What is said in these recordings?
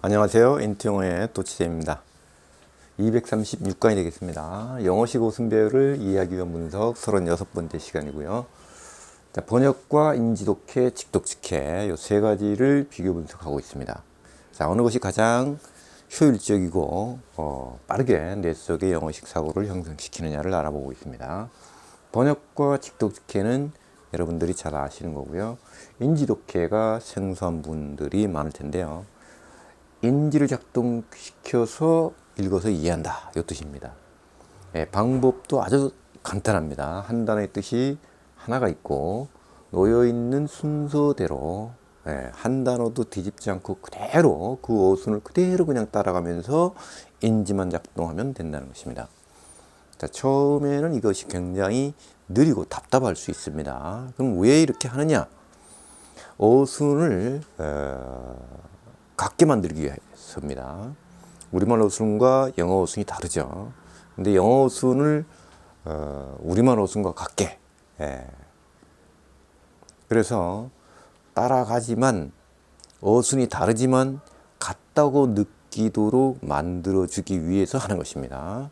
안녕하세요. 인투영어의 또치제입니다. 236강이 되겠습니다. 영어식 오순배열을 이해하기 위한 분석 36번째 시간이고요. 자, 번역과 인지독해, 직독직해 이 세 가지를 비교 분석하고 있습니다. 자, 어느 것이 가장 효율적이고 빠르게 뇌 속의 영어식 사고를 형성시키느냐를 알아보고 있습니다. 번역과 직독직해는 여러분들이 잘 아시는 거고요. 인지독해가 생소한 분들이 많을 텐데요. 인지를 작동시켜서 읽어서 이해한다 이 뜻입니다. 방법도 아주 간단합니다. 한 단어의 뜻이 하나가 있고 놓여있는 순서대로 한 단어도 뒤집지 않고 그대로 그 어순을 그대로 그냥 따라가면서 인지만 작동하면 된다는 것입니다. 자, 처음에는 이것이 굉장히 느리고 답답할 수 있습니다. 그럼 왜 이렇게 하느냐? 어순을 같게 만들기 위해서입니다. 우리말 어순과 영어 어순이 다르죠. 근데 영어 어순을 우리말 어순과 같게 그래서 따라가지만 어순이 다르지만 같다고 느끼도록 만들어주기 위해서 하는 것입니다.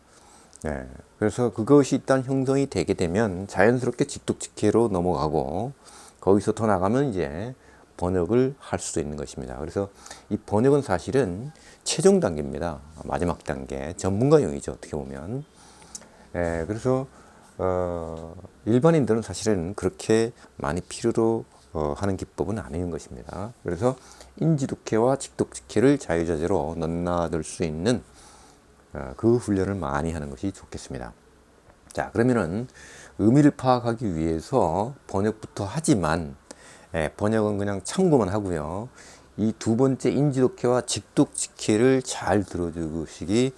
그래서 그것이 일단 형성이 되게 되면 자연스럽게 직독직해로 넘어가고 거기서 더 나가면 이제 번역을 할 수도 있는 것입니다. 그래서 이 번역은 사실은 최종 단계입니다. 마지막 단계, 전문가용이죠. 어떻게 보면. 그래서 일반인들은 사실은 그렇게 많이 필요로 하는 기법은 아닌 것입니다. 그래서 인지독해와 직독직해를 자유자재로 넘나들 수 있는 그 훈련을 많이 하는 것이 좋겠습니다. 자, 그러면은 의미를 파악하기 위해서 번역부터 하지만 번역은 그냥 참고만 하고요. 이 두 번째 인지독해와 직독직해를 잘 들어주시기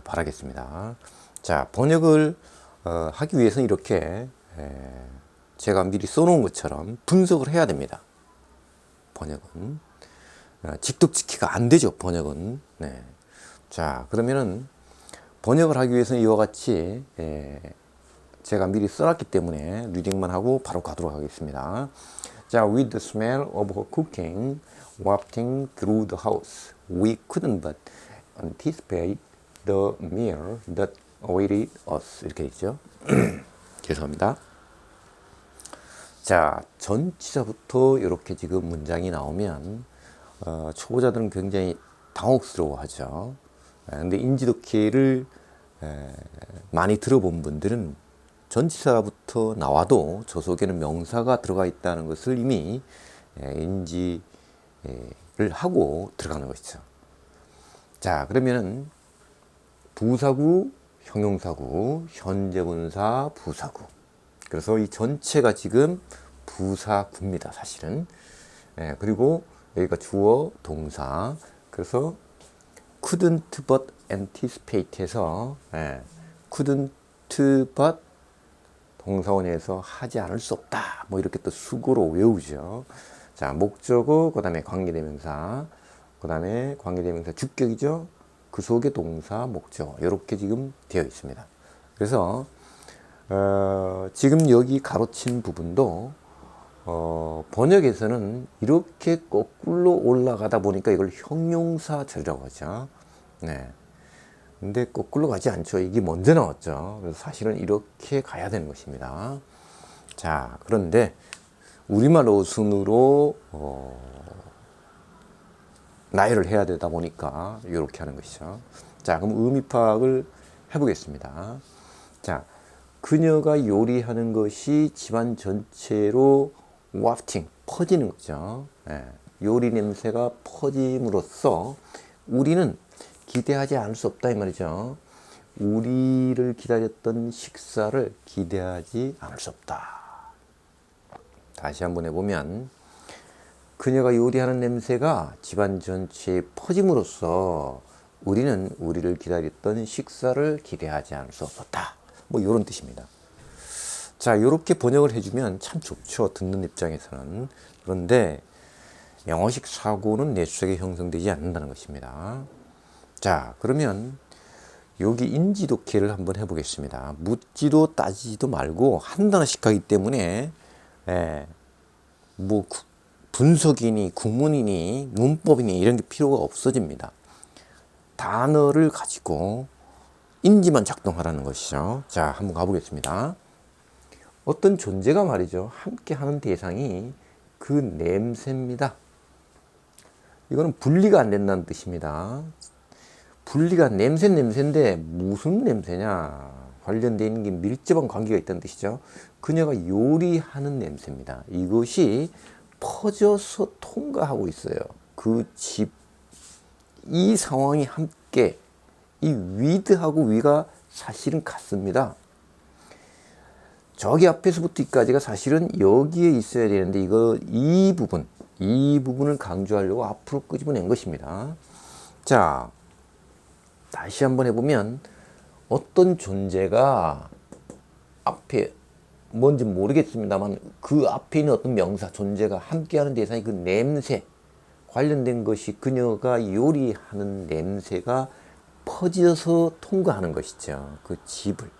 바라겠습니다. 자, 번역을 하기 위해서는 이렇게 제가 미리 써놓은 것처럼 분석을 해야 됩니다. 번역은 직독직해가 안 되죠. 번역은. 자, 그러면은 번역을 하기 위해서는 이와 같이 제가 미리 써놨기 때문에 리딩만 하고 바로 가도록 하겠습니다. 자, with the smell of her cooking wafting through the house, we couldn't but anticipate the meal that awaited us. 이렇게 있죠. 죄송합니다. 자, 전치사부터 이렇게 지금 문장이 나오면 초보자들은 굉장히 당혹스러워하죠. 근데 인지독해를 많이 들어본 분들은 전치사부터 나와도 저 속에는 명사가 들어가 있다는 것을 이미 인지를 하고 들어가는 것이죠. 자, 그러면은 부사구, 형용사구, 현재분사, 부사구. 그래서 이 전체가 지금 부사구입니다, 사실은. 그리고 여기가 주어, 동사. 그래서 couldn't but anticipate 해서 couldn't but 동사원에서 하지 않을 수 없다. 뭐 이렇게 또 수고로 외우죠. 자, 목적어, 그 다음에 관계대명사, 그 다음에 관계대명사 주격이죠. 그 속에 동사, 목적어 이렇게 지금 되어 있습니다. 그래서 지금 여기 가로친 부분도 번역에서는 이렇게 거꾸로 올라가다 보니까 이걸 형용사 절이라고 하죠. 근데 거꾸로 가지 않죠. 이게 먼저 나왔죠. 그래서 사실은 이렇게 가야 되는 것입니다. 자, 그런데 우리말 어순으로 나열을 해야 되다 보니까 이렇게 하는 것이죠. 자, 그럼 의미 파악을 해보겠습니다. 자, 그녀가 요리하는 것이 집안 전체로 와프팅, 퍼지는 거죠. 요리 냄새가 퍼짐으로써 우리는 기대하지 않을 수 없다 이 말이죠. 우리를 기다렸던 식사를 기대하지 않을 수 없다. 다시 한번 해보면 그녀가 요리하는 냄새가 집안 전체에 퍼짐으로써 우리는 우리를 기다렸던 식사를 기대하지 않을 수 없었다. 뭐 이런 뜻입니다. 자, 이렇게 번역을 해주면 참 좋죠. 듣는 입장에서는. 그런데 영어식 사고는 뇌 속에 형성되지 않는다는 것입니다. 자, 그러면 여기 인지독해를 한번 해보겠습니다. 묻지도 따지지도 말고 한 단어씩 하기 때문에 뭐 분석이니 구문이니 문법이니 이런 게 필요가 없어집니다. 단어를 가지고 인지만 작동하라는 것이죠. 자, 한번 가보겠습니다. 어떤 존재가 말이죠. 함께 하는 대상이 그 냄새입니다. 이거는 분리가 안 된다는 뜻입니다. 분리가 냄새인데 무슨 냄새냐? 관련되어 있는 게 밀접한 관계가 있다는 뜻이죠. 그녀가 요리하는 냄새입니다. 이것이 퍼져서 통과하고 있어요. 그 집, 이 상황이 함께, 이 위드하고 위가 사실은 같습니다. 저기 앞에서부터 이까지가 사실은 여기에 있어야 되는데 이 부분을 강조하려고 앞으로 끄집어낸 것입니다. 자, 다시 한번 해보면 어떤 존재가 앞에 뭔지 모르겠습니다만 그 앞에 있는 어떤 명사, 존재가 함께하는 대상이 그 냄새 관련된 것이 그녀가 요리하는 냄새가 퍼져서 통과하는 것이죠. 그 집을.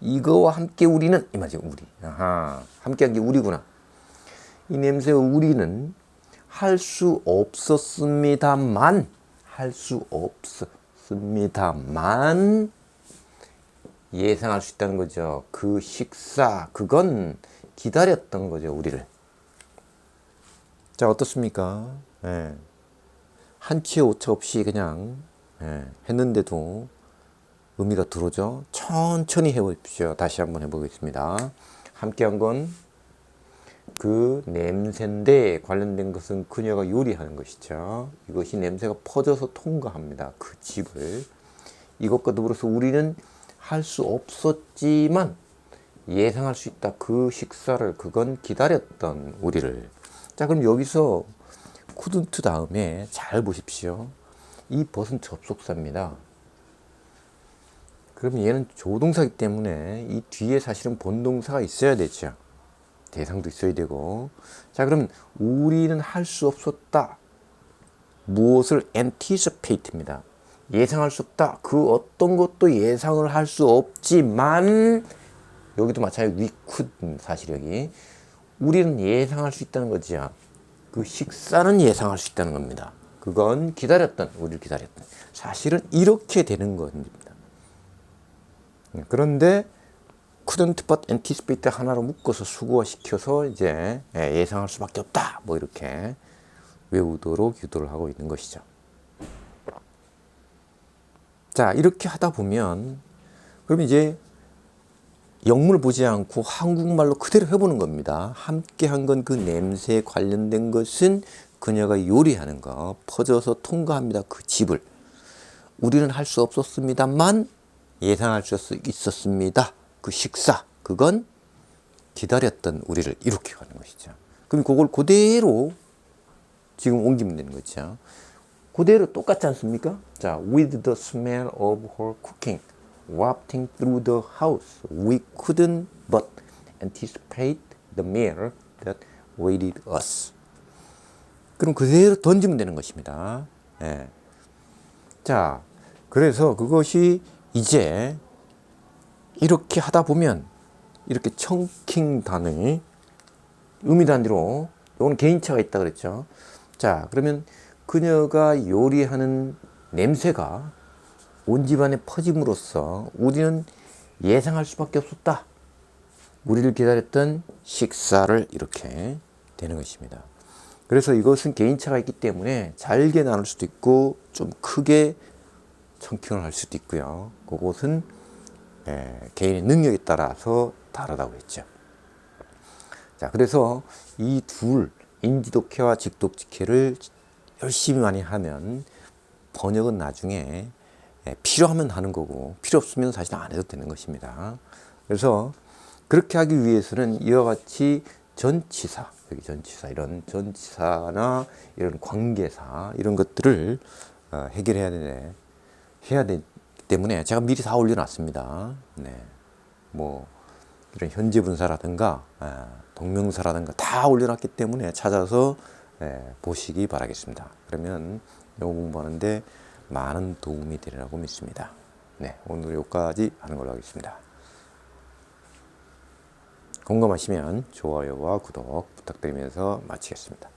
이거와 함께 우리는 이 말이죠. 우리. 아하, 함께한 게 우리구나. 이 냄새와 우리는 할 수 없었습니다만 예상할 수 있다는 거죠. 그 식사, 그건 기다렸던 거죠, 우리를. 자, 어떻습니까? 예. 한치의 오차 없이 그냥 했는데도 의미가 들어오죠. 천천히 해보십시오. 다시 한번 해보겠습니다. 함께한 건 그 냄새인데 관련된 것은 그녀가 요리하는 것이죠. 이것이 냄새가 퍼져서 통과합니다. 그 집을. 이것과 더불어서 우리는 할 수 없었지만 예상할 수 있다. 그 식사를, 그건 기다렸던 우리를. 자, 그럼 여기서 couldn't 다음에 잘 보십시오. 이 벗은 접속사입니다. 그럼 얘는 조동사이기 때문에 이 뒤에 사실은 본동사가 있어야 되죠. 대상도 있어야 되고. 자, 그럼 우리는 할 수 없었다. 무엇을 anticipate입니다. 예상할 수 없다. 그 어떤 것도 예상을 할 수 없지만, 여기도 마찬가지로 we could, 사실 여기 우리는 예상할 수 있다는 거죠. 그 식사는 예상할 수 있다는 겁니다. 그건 기다렸던, 우리를 기다렸던. 사실은 이렇게 되는 겁니다. 그런데 couldn't but anticipate 하나로 묶어서 수구화시켜서 이제 예상할 수밖에 없다. 뭐 이렇게 외우도록 유도를 하고 있는 것이죠. 자, 이렇게 하다 보면 그럼 이제 영문을 보지 않고 한국말로 그대로 해보는 겁니다. 함께 한 건 그 냄새에 관련된 것은 그녀가 요리하는 거, 퍼져서 통과합니다. 그 집을. 우리는 할 수 없었습니다만 예상할 수 있었습니다. 그 식사, 그건 기다렸던 우리를, 이렇게 가는 것이죠. 그럼 그걸 그대로 지금 옮기면 되는 거죠. 그대로 똑같지 않습니까? 자, with the smell of her cooking wafting through the house, we couldn't but anticipate the meal that awaited us. 그럼 그대로 던지면 되는 것입니다. 예. 자, 그래서 그것이 이제 이렇게 하다 보면 이렇게 청킹 단어의 의미 단위로, 이건 개인차가 있다 그랬죠. 자, 그러면 그녀가 요리하는 냄새가 온 집안에 퍼짐으로써 우리는 예상할 수밖에 없었다. 우리를 기다렸던 식사를, 이렇게 되는 것입니다. 그래서 이것은 개인차가 있기 때문에 잘게 나눌 수도 있고 좀 크게 청킹을 할 수도 있고요. 그것은 개인의 능력에 따라서 다르다고 했죠. 자, 그래서 이 둘, 인지독해와 직독직해를 열심히 많이 하면 번역은 나중에 필요하면 하는 거고 필요 없으면 사실 안 해도 되는 것입니다. 그래서 그렇게 하기 위해서는 이와 같이 전치사, 여기 전치사, 이런 전치사나 이런 관계사, 이런 것들을 해야 되기 때문에 제가 미리 다 올려놨습니다. 네. 뭐 이런 현재 분사라든가 동명사라든가 다 올려놨기 때문에 찾아서 보시기 바라겠습니다. 그러면 영어 공부하는데 많은 도움이 되리라고 믿습니다. 네, 오늘 여기까지 하는 걸로 하겠습니다. 궁금하시면 좋아요와 구독 부탁드리면서 마치겠습니다.